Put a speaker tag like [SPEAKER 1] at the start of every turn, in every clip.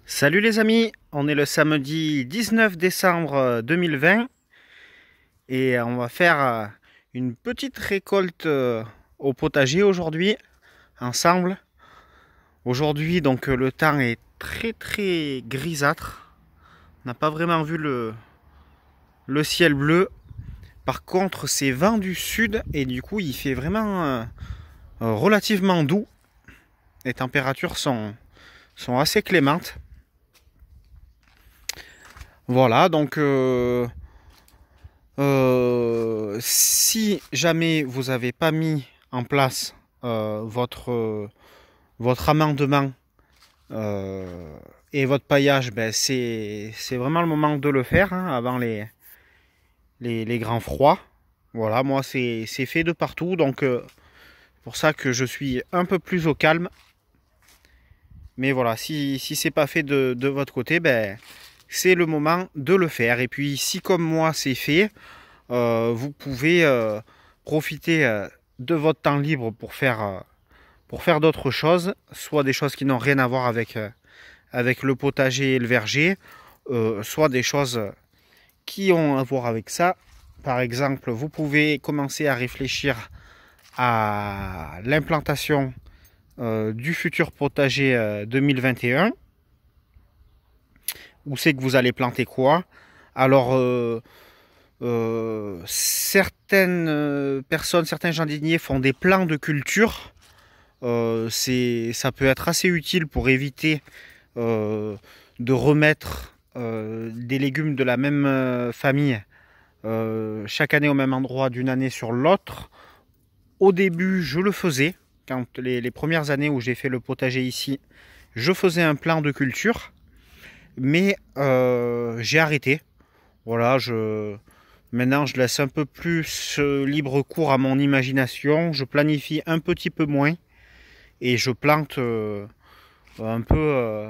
[SPEAKER 1] Salut les amis, on est le samedi 19 décembre 2020 et on va faire une petite récolte au potager aujourd'hui ensemble. Aujourd'hui donc le temps est très grisâtre, on n'a pas vraiment vu le ciel bleu. Par contre c'est vent du sud et du coup il fait vraiment relativement doux. Les températures sont assez clémentes. Voilà donc si jamais vous n'avez pas mis en place votre amendement et votre paillage, ben c'est vraiment le moment de le faire hein, avant les grands froids. Voilà, moi c'est fait de partout, donc pour ça que je suis un peu plus au calme. Mais voilà, si c'est pas fait de votre côté, ben c'est le moment de le faire. Et puis si comme moi c'est fait, vous pouvez profiter de votre temps libre pour faire d'autres choses, soit des choses qui n'ont rien à voir avec le potager et le verger, soit des choses qui ont à voir avec ça. Par exemple, vous pouvez commencer à réfléchir à l'implantation du futur potager 2021. Où c'est que vous allez planter quoi? Alors, certaines personnes, certains jardiniers font des plans de culture. Ça peut être assez utile pour éviter de remettre des légumes de la même famille chaque année au même endroit d'une année sur l'autre. Au début, je le faisais. Quand les premières années où j'ai fait le potager ici, je faisais un plan de culture. Mais j'ai arrêté. Voilà, maintenant je laisse un peu plus libre cours à mon imagination. Je planifie un petit peu moins et je plante un peu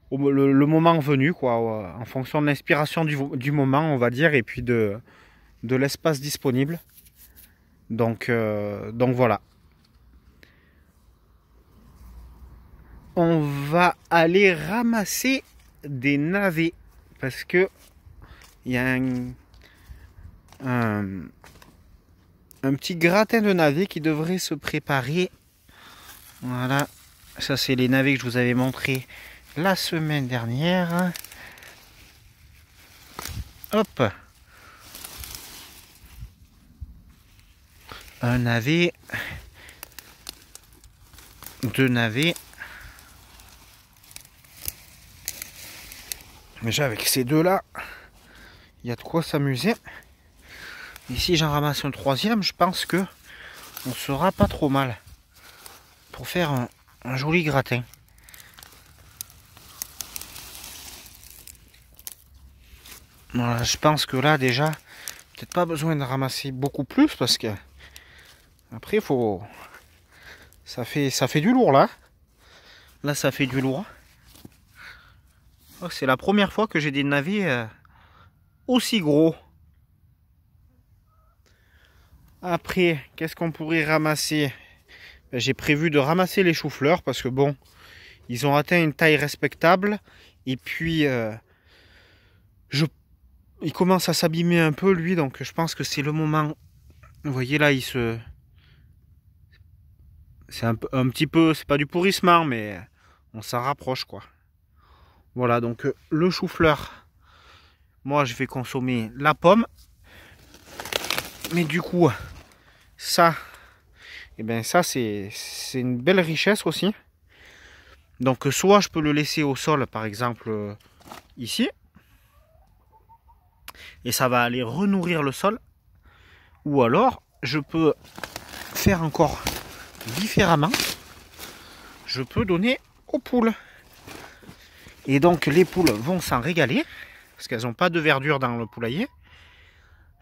[SPEAKER 1] le moment venu, quoi, en fonction de l'inspiration du moment, on va dire, et puis de l'espace disponible. Donc voilà. On va aller ramasser des navets parce que il y a un, un petit gratin de navets qui devrait se préparer. Voilà, ça c'est les navets que je vous avais montré la semaine dernière. Hop, un navet, deux navets. Déjà avec ces deux là, il y a de quoi s'amuser. Et si j'en ramasse un troisième, je pense que on sera pas trop mal pour faire un joli gratin. Voilà, je pense que là déjà, peut-être pas besoin de ramasser beaucoup plus parce que après faut, ça fait du lourd là. Là ça fait du lourd. Oh, c'est la première fois que j'ai des navets aussi gros. Après, qu'est-ce qu'on pourrait ramasser? Ben, j'ai prévu de ramasser les choux-fleurs parce que bon, ils ont atteint une taille respectable. Et puis, il commence à s'abîmer un peu lui, donc je pense que c'est le moment. Vous voyez là, c'est un petit peu, c'est pas du pourrissement, mais on s'en rapproche quoi. Voilà, donc le chou-fleur, moi je vais consommer la pomme. Mais du coup, ça, et ben ça c'est une belle richesse aussi. Donc soit je peux le laisser au sol par exemple ici. Et ça va aller renourrir le sol. Ou alors je peux faire encore différemment. Je peux donner aux poules. Et donc les poules vont s'en régaler. Parce qu'elles n'ont pas de verdure dans le poulailler.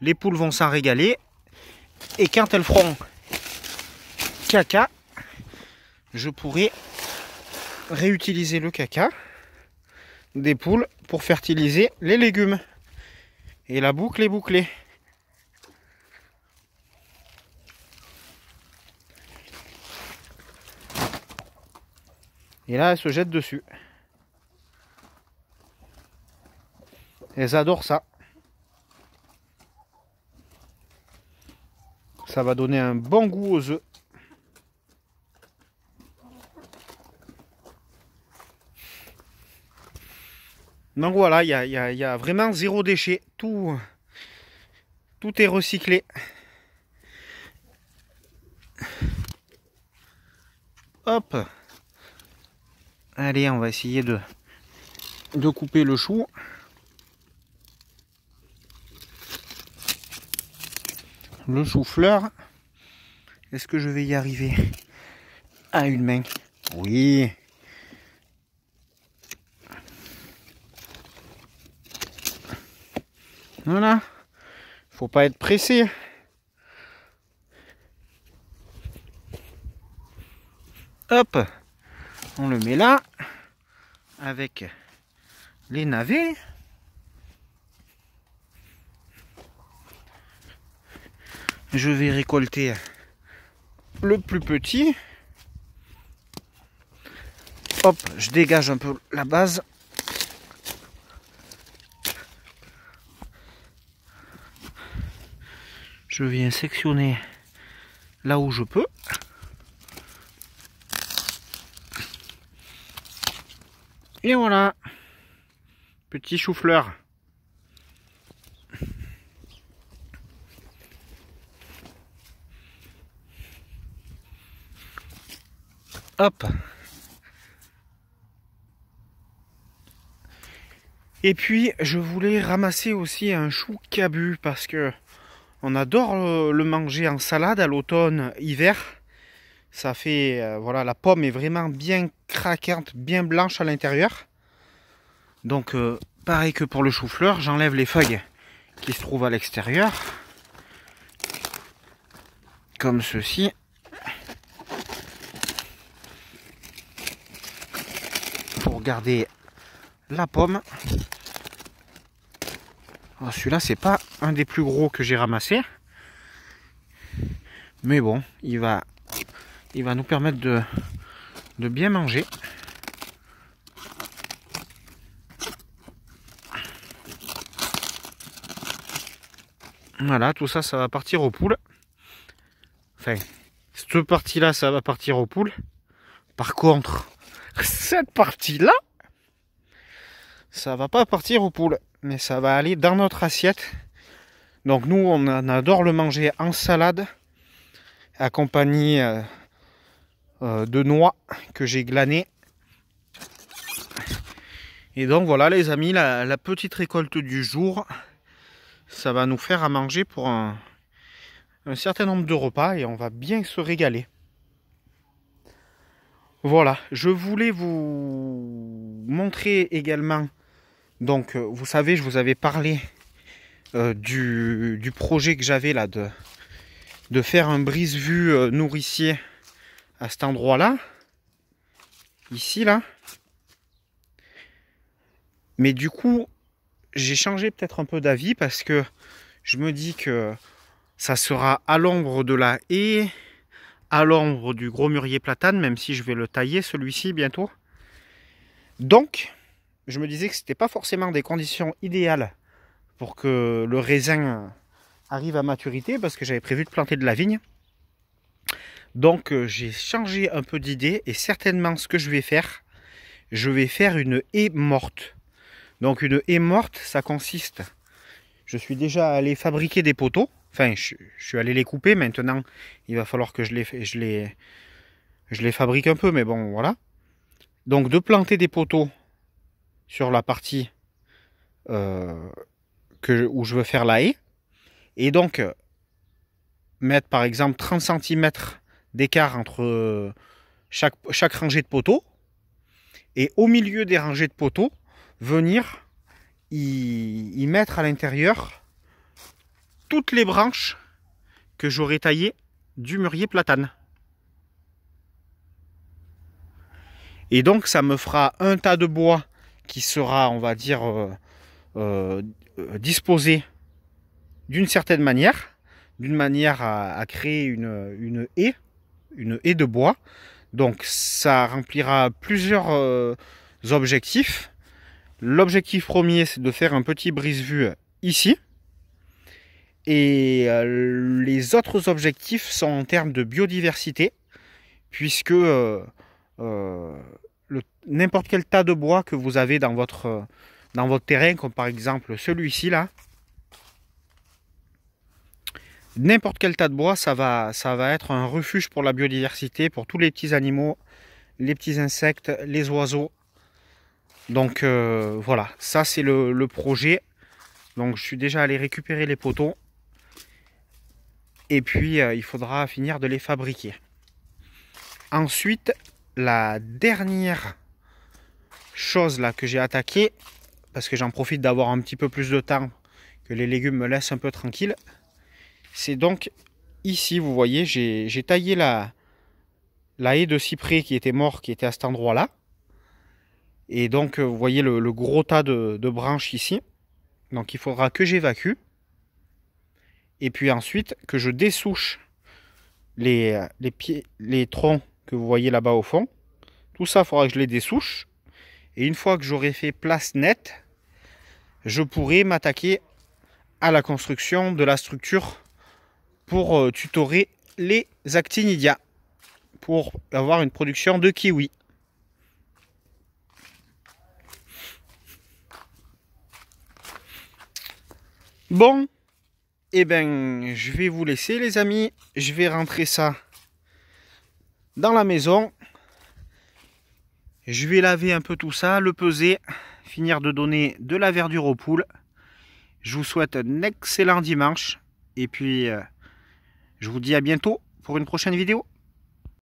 [SPEAKER 1] Les poules vont s'en régaler. Et quand elles feront caca, je pourrai réutiliser le caca des poules pour fertiliser les légumes. Et la boucle est bouclée. Et là, elle se jette dessus. Elles adorent ça. Ça va donner un bon goût aux œufs. Donc voilà, il y a vraiment zéro déchet. Tout est recyclé. Hop. Allez, on va essayer de couper le chou. Le chou-fleur. Est-ce que je vais y arriver à une main? Oui. Voilà. Faut pas être pressé. Hop. On le met là. Avec les navets. Je vais récolter le plus petit. Hop, je dégage un peu la base. Je viens sectionner là où je peux. Et voilà. Petit chou-fleur. Hop. Et puis je voulais ramasser aussi un chou cabu parce que on adore le manger en salade à l'automne, hiver. Ça fait, voilà, la pomme est vraiment bien craquante, bien blanche à l'intérieur. Donc pareil que pour le chou-fleur, j'enlève les feuilles qui se trouvent à l'extérieur. Comme ceci. Pour garder la pomme. Celui-là, c'est pas un des plus gros que j'ai ramassé. Mais bon, il va nous permettre de bien manger. Voilà, tout ça, ça va partir aux poules. Enfin, cette partie-là, ça va partir aux poules. Par contre, cette partie-là, ça va pas partir aux poules. Mais ça va aller dans notre assiette. Donc nous, on adore le manger en salade, accompagné de noix que j'ai glanées. Et donc voilà les amis, la petite récolte du jour, ça va nous faire à manger pour un certain nombre de repas et on va bien se régaler. Voilà, je voulais vous montrer également, donc vous savez, je vous avais parlé du projet que j'avais là de faire un brise-vue nourricier à cet endroit-là, ici là. Mais du coup, j'ai changé peut-être un peu d'avis parce que je me dis que ça sera à l'ombre de la haie, à l'ombre du gros mûrier platane, même si je vais le tailler celui-ci bientôt. Donc, je me disais que c'était pas forcément des conditions idéales pour que le raisin arrive à maturité parce que j'avais prévu de planter de la vigne. Donc, j'ai changé un peu d'idée et certainement ce que je vais faire une haie morte. Donc une haie morte, ça consiste, je suis déjà allé fabriquer des poteaux, enfin je suis allé les couper, maintenant il va falloir que je les fabrique un peu, mais bon voilà. Donc de planter des poteaux sur la partie où je veux faire la haie, et donc mettre par exemple 30 cm d'écart entre chaque rangée de poteaux, et au milieu des rangées de poteaux, venir y mettre à l'intérieur toutes les branches que j'aurais taillées du mûrier platane. Et donc ça me fera un tas de bois qui sera, on va dire, disposé d'une certaine manière, à créer une haie de bois. Donc ça remplira plusieurs objectifs. L'objectif premier, c'est de faire un petit brise-vue ici. Et les autres objectifs sont en termes de biodiversité, puisque n'importe quel tas de bois que vous avez dans votre terrain, comme par exemple celui-ci là, n'importe quel tas de bois, ça va être un refuge pour la biodiversité, pour tous les petits animaux, les petits insectes, les oiseaux. Donc voilà, ça c'est le projet. Donc je suis déjà allé récupérer les poteaux. Et puis il faudra finir de les fabriquer. Ensuite, la dernière chose là que j'ai attaqué, parce que j'en profite d'avoir un petit peu plus de temps, que les légumes me laissent un peu tranquille, c'est donc ici, vous voyez, j'ai taillé la haie de cyprès qui était mort, qui était à cet endroit là. Et donc vous voyez le gros tas de branches ici. Donc il faudra que j'évacue. Et puis ensuite que je dessouche les troncs que vous voyez là-bas au fond. Tout ça, il faudra que je les dessouche. Et une fois que j'aurai fait place nette, je pourrai m'attaquer à la construction de la structure pour tutorer les actinidia, pour avoir une production de kiwi. Bon, eh ben, je vais vous laisser les amis. Je vais rentrer ça dans la maison. Je vais laver un peu tout ça, le peser, finir de donner de la verdure aux poules. Je vous souhaite un excellent dimanche. Et puis, je vous dis à bientôt pour une prochaine vidéo.